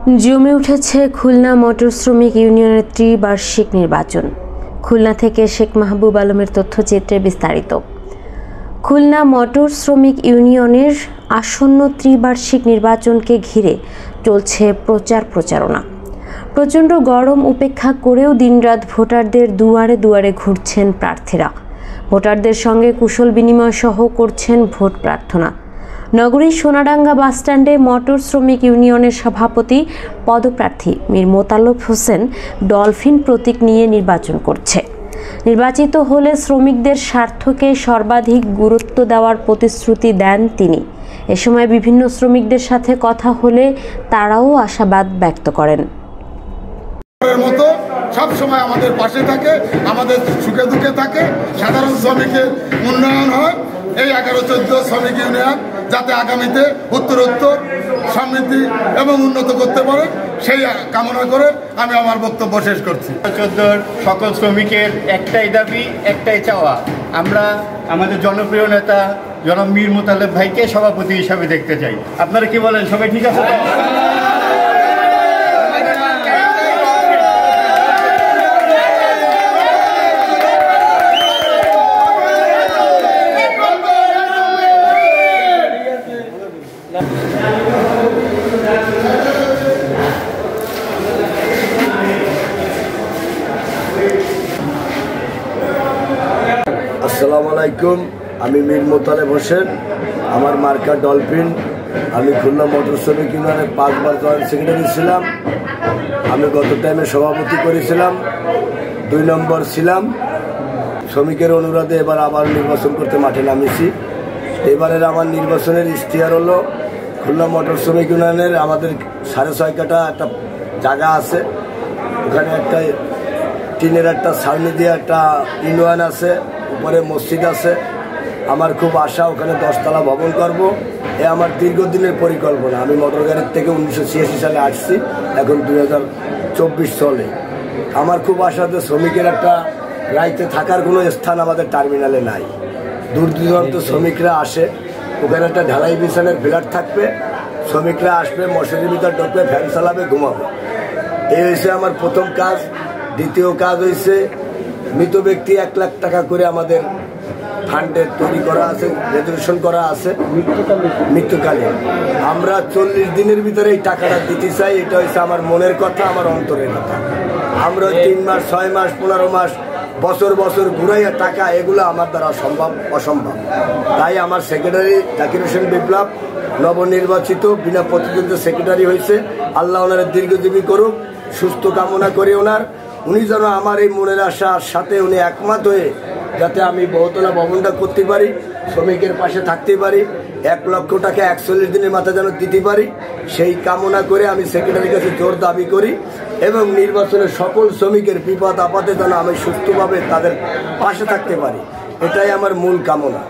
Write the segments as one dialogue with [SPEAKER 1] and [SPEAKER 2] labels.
[SPEAKER 1] জমে উঠেছে খুলনা মোটর শ্রমিক ইউনিয়নের ত্রিবার্ষিক নির্বাচন। খুলনা থেকে শেখ মাহবুব আলমের তথ্যচিত্রে বিস্তারিত। খুলনা মোটর শ্রমিক ইউনিয়নের আসন্ন ত্রিবার্ষিক নির্বাচনকে ঘিরে চলছে প্রচারণা। প্রচণ্ড গরম উপেক্ষা করেও দিনরাত ভোটারদের দুয়ারে দুয়ারে ঘুরছেন প্রার্থীরা। ভোটারদের সঙ্গে কুশল বিনিময় সহ করছেন ভোট প্রার্থনা। নগরীর সোনাডাঙ্গা বাসস্ট্যান্ডে মোটর শ্রমিক ইউনিয়নের সভাপতি পদপ্রার্থী মীর মোতালেব হোসেন ডলফিন প্রতীক নিয়ে নির্বাচন করছে। নির্বাচিত হলে শ্রমিকদের স্বার্থকে সর্বাধিক গুরুত্ব দেওয়ার প্রতিশ্রুতি দেন তিনি। এ সময় বিভিন্ন শ্রমিকদের সাথে কথা হলে তারাও আশাবাদ ব্যক্ত করেন।
[SPEAKER 2] মতো সব সময় আমাদের পাশে থাকে, আমাদের সুখে দুঃখে থাকে, সাধারণ শ্রমিকের উন্নয়ন হয়। এই 11-14 শ্রমিক ইউনিয়ন যাতে আগামীতে উত্তরোত্তর সমৃদ্ধি এবং উন্নত করতে পারে সেই কামনা করে আমি আমার বক্তব্য শেষ করছি।
[SPEAKER 3] 14 সকল শ্রমিকের একটাই দাবি, একটাই চাওয়া, আমরা আমাদের জনপ্রিয় নেতা জনাব মীর মোতালেব ভাইকে সভাপতি হিসাবে দেখতে চাই। আপনারা কি বলেন? সবাই ঠিক আছে?
[SPEAKER 4] আসসালামু আলাইকুম, আমি মীর মোতালেব হোসেন, আমার মার্কা ডলফিন। আমি খুলনা মোটর শ্রমিক ইউনিয়নের 5 বার জয়েন্ট সেক্রেটারি ছিলাম। আমি গত টাইমে সভাপতি করেছিলাম, 2 নম্বর ছিলাম। শ্রমিকের অনুরোধে এবার আবার নির্বাচন করতে মাঠে নামিয়েছি। এবারের আমার নির্বাচনের ইশতেহার হলো খুলনা মোটর শ্রমিক ইউনিয়নের আমাদের 6.5 কাঠা একটা জায়গা আছে, ওখানে একটা টিনের একটা ছাউনি দিয়ে একটা ইউনিয়ন আছে, উপরে মসজিদ আছে। আমার খুব আশা ওখানে 10 তলা ভবন করব। এ আমার দীর্ঘদিনের পরিকল্পনা। আমি মোটর গাড়ির থেকে 1986 সালে আসছি, এখন 2024 চলে। আমার খুব আশা যে শ্রমিকের একটা রাইতে থাকার কোনো স্থান আমাদের টার্মিনালে নাই। দূর দূরান্ত শ্রমিকরা আসে, ওখানে একটা ঢালাই বিছানের ফ্ল্যাট থাকবে, শ্রমিকরা আসবে, মশারির ভিতর ঢুকবে, ফ্যান চালাবে, ঘুমাবে। এই হয়েছে আমার প্রথম কাজ। দ্বিতীয় কাজ হয়েছে মৃত ব্যক্তি 1 লাখ টাকা করে আমাদের ফান্ডের তৈরি করা আছে, রেজুলেশন করা আছে। মৃত্যুকালীন আমরা 40 দিনের ভিতরে এই টাকাটা দিতে চাই। এটা হচ্ছে আমার মনের কথা, আমার অন্তরের কথা। আমরা 3 মাস, 6 মাস, 15 মাস, বছর ঘুরাইয়া টাকা, এগুলো আমার দ্বারা অসম্ভব। তাই আমার সেক্রেটারি জাকির হোসেন বিপ্লব নবনির্বাচিত বিনা প্রতিদ্বন্দ্বিতা সেক্রেটারি হয়েছে। আল্লাহ ওনার দীর্ঘজীবী করুক, সুস্থ কামনা করি ওনার। উনি যেন আমার এই মনের আশার সাথে উনি একমত হয়ে যাতে আমি বহুতলা ভবনটা করতে পারি, শ্রমিকের পাশে থাকতে পারি, 1 লক্ষ টাকা 41 দিনের মাথায় যেন দিতে পারি, সেই কামনা করে আমি সেক্রেটারির কাছে জোর দাবি করি। এবং নির্বাচনের সকল শ্রমিকের বিপদ আপদে যেন আমি সুস্থভাবে তাদের পাশে থাকতে পারি, এটাই আমার মূল কামনা।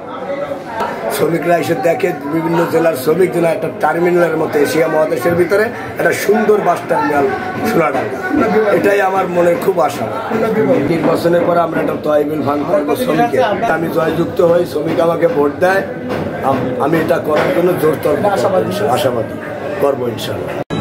[SPEAKER 4] শ্রমিকরা এসে দেখে বিভিন্ন জেলার শ্রমিক যেন একটা টার্মিনালের মতো এশিয়া মহাদেশের ভিতরে একটা সুন্দর বাস টার্মিনাল সোনাডাঙ্গা, এটাই আমার মনের খুব আশা। নির্বাচনের পরে আমরা একটা তহবিল ভাঙ করবো শ্রমিকের। আমি জয়যুক্ত হই, শ্রমিক আমাকে ভোট দেয়, আমি এটা করার জন্য জোরতর আশাবাদী করবো ইনশাল্লাহ।